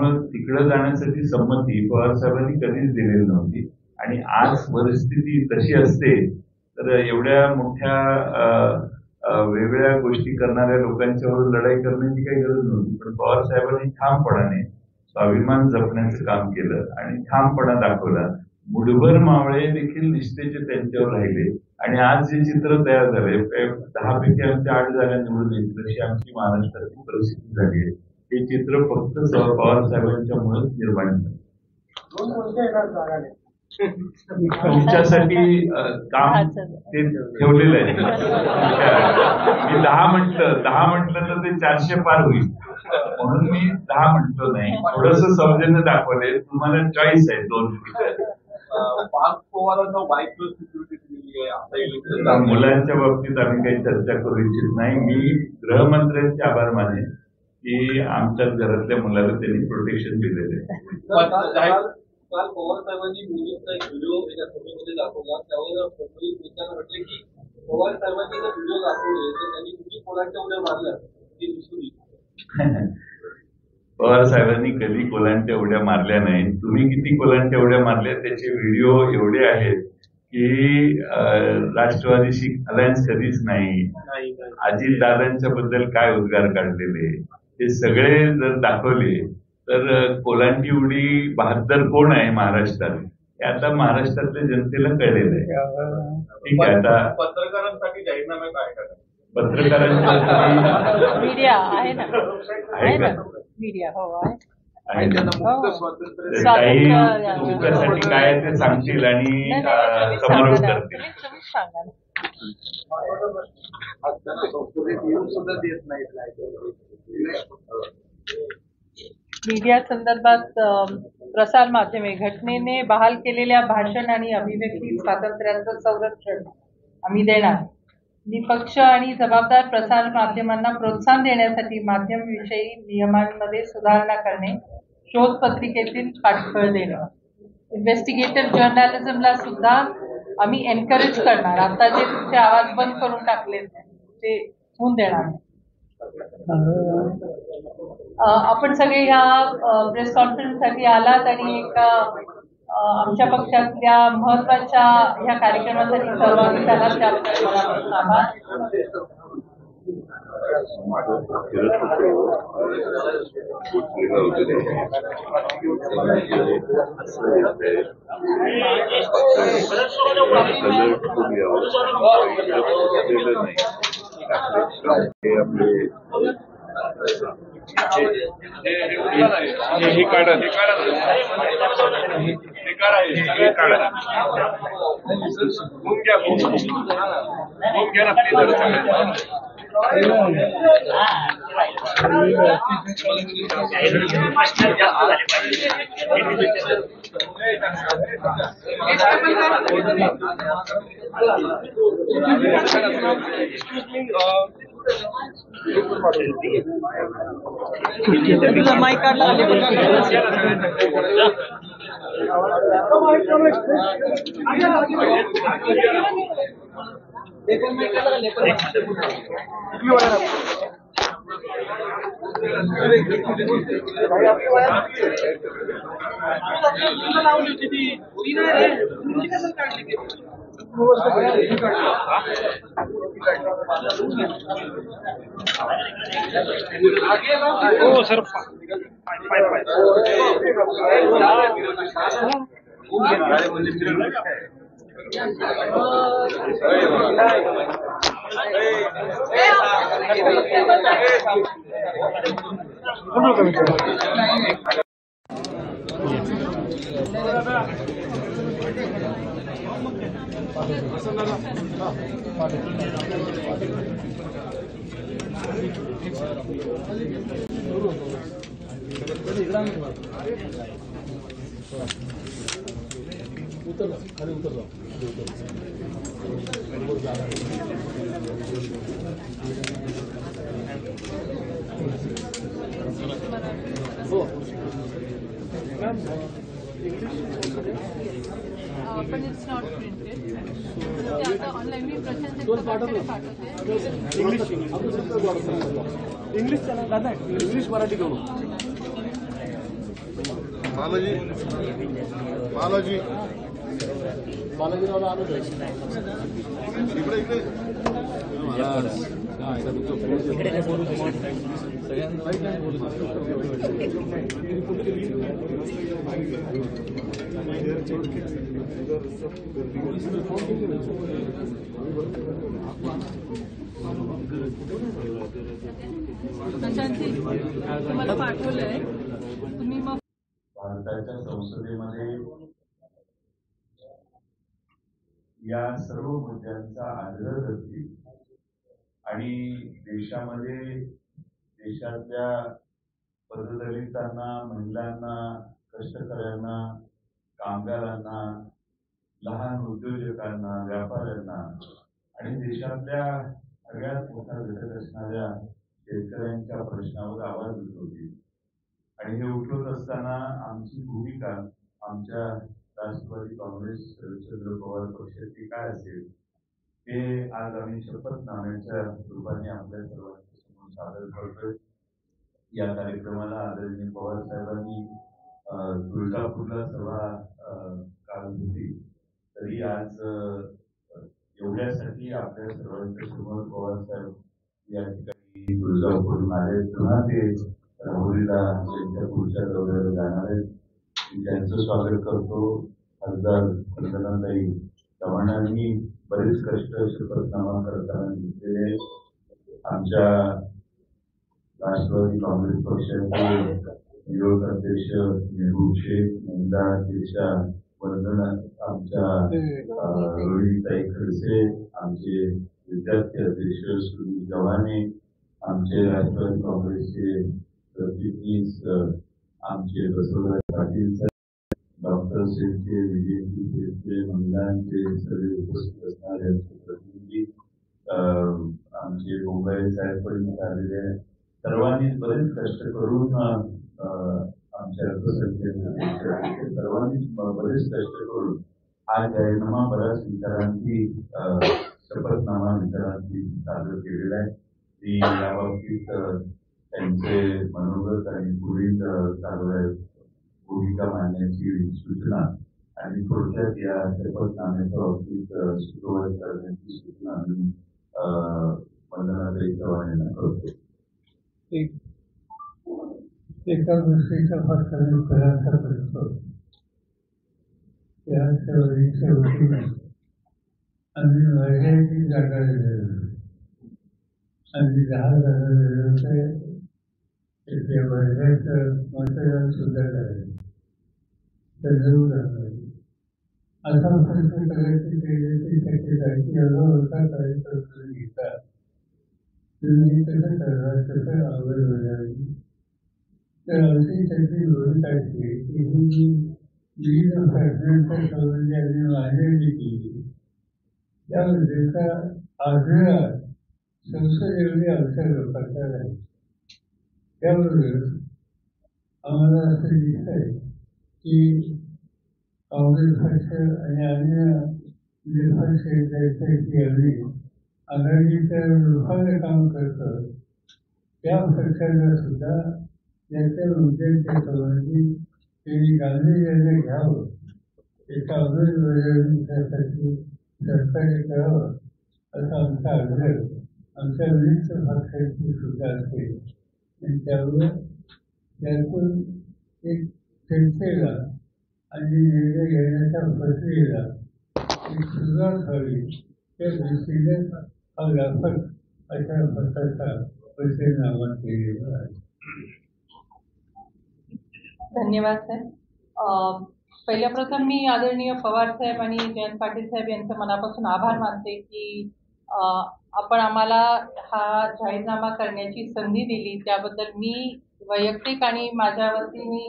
त्यामुळे तिकडे जाण्यासाठी संमती पवार साहेबांनी कधीच दिलेली नव्हती. आणि आज परिस्थिती तशी असते तर एवढ्या मोठ्या वेगवेगळ्या गोष्टी करणाऱ्या लोकांच्यावर लढाई करण्याची काही गरज नव्हती. पण पवार साहेबांनी ठामपणाने स्वाभिमान जपण्याचं काम केलं आणि ठामपणा दाखवला. मुठभर मावळे देखील निष्ठेचे त्यांच्यावर राहिले आणि आज जे चित्र तयार झाले 10 पैकी आमच्या 8 जागा निवडून येईल तशी आमची महाराष्ट्राची परिस्थिती झाली आहे. हे चित्र फक्त पवार साहेबांच्यामुळेच निर्माण झालं. तुमच्यासाठी काम ते ठेवलेलं आहे. मी 10 म्हटलं तर ते 400 पार होईल म्हणून मी 10 म्हणतो नाही. थोडस सौजन्य दाखवले. तुम्हाला चॉईस आहे 2. मुलांच्या बाबतीत आम्ही काही चर्चा करू इच्छित नाही. मी गृहमंत्र्यांचे आभार मानेन की आमच्या घरातल्या मुलाला त्यांनी प्रोटेक्शन दिलेलं आहे. काल पवार साहेबांनी मुलींचा एक व्हिडिओ एका सभेमध्ये दाखवला. त्यावर विचार म्हटले की पवार साहेबांनी जर व्हिडिओ दाखवले तर त्यांनी किती कोलांट्या उड्या मारल्या ते दिसून येईल. पवार साहेबांनी कधी कोलांट्या उड्या मारल्या नाही. तुम्ही किती कोलांट्या उड्या मारल्या त्याचे व्हिडिओ एवढे आहेत की राष्ट्रवादीशी अलायन्स कधीच नाही. अजित दादांच्या बद्दल काय उद्गार काढलेले हे सगळे जर दाखवले तर कोलांटी उडी 72 कोण आहे महाराष्ट्रात हे आता महाराष्ट्रातल्या जनतेला कळलेलं आहे. ठीक आहे. आता पत्रकारांसाठी जाहीरनामा काय करतात? पत्रकारांसाठी मीडिया आहे ना, आहे का? मीडिया हो आहे. काही तुमच्यासाठी काय ते सांगतील आणि समारोप करतील. मीडिया संदर्भात प्रसार माध्यमे घटनेने बहाल केलेल्या भाषण आणि अभिव्यक्ती स्वातंत्र्याचं संरक्षण आम्ही देणार. निपक्ष आणि जबाबदार प्रसार माध्यमांना प्रोत्साहन देण्यासाठी माध्यमविषयी नियमांमध्ये सुधारणा करणे, शोध पत्रिकेतील पाठबळ देणं, इन्व्हेस्टिगेटिव्ह जर्नलिझमला सुद्धा आम्ही एनकरेज करणार. आता जे तुमचे आवाज बंद करून टाकले ते होऊन देणार. आपण सगळे ह्या प्रेस कॉन्फरन्ससाठी आलात आणि एक आमच्या पक्षातल्या महत्वाच्या ह्या कार्यक्रमासाठी सहभागी झालात त्याबद्दल मला आभार. हे काढा हो सर पण इट्स नॉट प्रिंटेड. आता ऑनलाईन मी प्रशांत इंग्लिश इंग्लिश मराठी करू. बालाजी बालाजी बालाजीरावला आलो इकडे इकडे तुम्हाला पाठवलंय तुम्ही मग भारताच्या संसदेमध्ये या सर्व मुद्द्यांचा आग्रह करतील आणि देशातल्या पददलितांना, महिलांना, कष्टकऱ्यांना, कामगारांना, लहान उद्योजकांना, व्यापाऱ्यांना आणि देशातल्या सगळ्यात मोठा घटक असणाऱ्या शेतकऱ्यांच्या प्रश्नावर आवाज उठवतील. आणि हे उठवत असताना आमची भूमिका आमच्या राष्ट्रवादी काँग्रेस शरदचंद्र पवार पक्षाची काय असेल हे आज आम्ही शपथनाम्याच्या रूपाने आपल्या सर्वांच्या समोर सादर करतोय. या कार्यक्रमाला आदरणीय पवार साहेबांनी तुळजापूरला सभा काल होती, तरी आज एवढ्यासाठी आपल्या सर्वांच्या समोर पवार साहेब या ठिकाणी तुळजापूरून आले. पुन्हा ते राहुरीला त्यांच्या पुढच्या दौऱ्याला जाणार आहेत. त्यांचं स्वागत करतो. खासदार वंदनाताई चव्हाणांनी बरेच कष्ट शपथनामा करताना घेतलेले आहेत. आमच्या राष्ट्रवादी काँग्रेस पक्षाचे युवक अध्यक्ष मेहबूब शेख, महिला अध्यक्षा वंदना, आमच्या रोहिणीताई खडसे, आमचे विद्यार्थी अध्यक्ष सुनील गव्हाणे, आमचे राष्ट्रवादी काँग्रेसचे सरचिटणीस आमचे बसवराज पाटील साहेब, डॉक्टर शेठचे, विजय शेठचे, महिलांचे सगळे उपस्थित असणारे प्रतिनिधी, आमचे मुंबई साहेब पण आलेले आहेत. सर्वांनीच बरेच कष्ट करून आमच्या अल्पसंख्याक सर्वांनीच बरेच कष्ट करून आज जाहीरनामा बऱ्याच विचारांची शपथनामा विचारांची सादर केलेला आहे. ती याबाबतीत त्यांचे मनोगत आणि पुढील भूमिका मांडण्याची सूचना आणि थोडक्यात या शपथनाम्याच्या बाबतीत सुरुवात करण्याची सूचना आम्ही वंदनाताई चव्हाण यांना करतो. एका गोष्टीचा फक्त प्रयत्न करतो. त्या सेवेच्या वतीने आम्ही वर्गाची जागा दिलेली आम्ही 10 जागा दिले होते. त्या वर्गाचं मतदान सुद्धा झालं. तर जरूर असा प्रश्न करायची केल्याची शक्यता आहे की एवढा होता कार्यक्रम घेता तुम्ही कसं करणार, कसं आवड मिळाली. तर अशी त्याची भूमिका असते की ही जी विविध प्रश्नांच्या संबंधी मांडणी केली त्यामध्येचा आग्रह संसद एवढी आमच्या लोकांचा नाही. त्यामुळे आम्हाला असं दिसतंय की काँग्रेस पक्ष आणि अन्य पक्ष ज्याच्याशी आम्ही आघाडीच्या रूपाने काम करतो त्या पक्षांना सुद्धा याच्या मुद्द्यांच्या संबंधी त्यांनी गांभीर्याने घ्यावं, त्याच्या अंमलबजावणीसाठी सरकारने करावं असा आमचा आग्रह आमच्या विविध पक्षांची सुद्धा असेल. आणि त्यामुळे त्यातून एक चर्चेला आणि निर्णय घेण्याच्या प्रक्रियेला एक सुरुवात व्हावी त्या दृष्टीने हा व्यापक अशा प्रकारचा परिचयनामा केलेला आहे. धन्यवाद साहेब. पहिल्या प्रथम मी आदरणीय पवार साहेब आणि जयंत पाटील साहेब यांचं मनापासून आभार मानते की आपण आम्हाला हा जाहीरनामा करण्याची संधी दिली. त्याबद्दल मी वैयक्तिक आणि माझ्या वतीने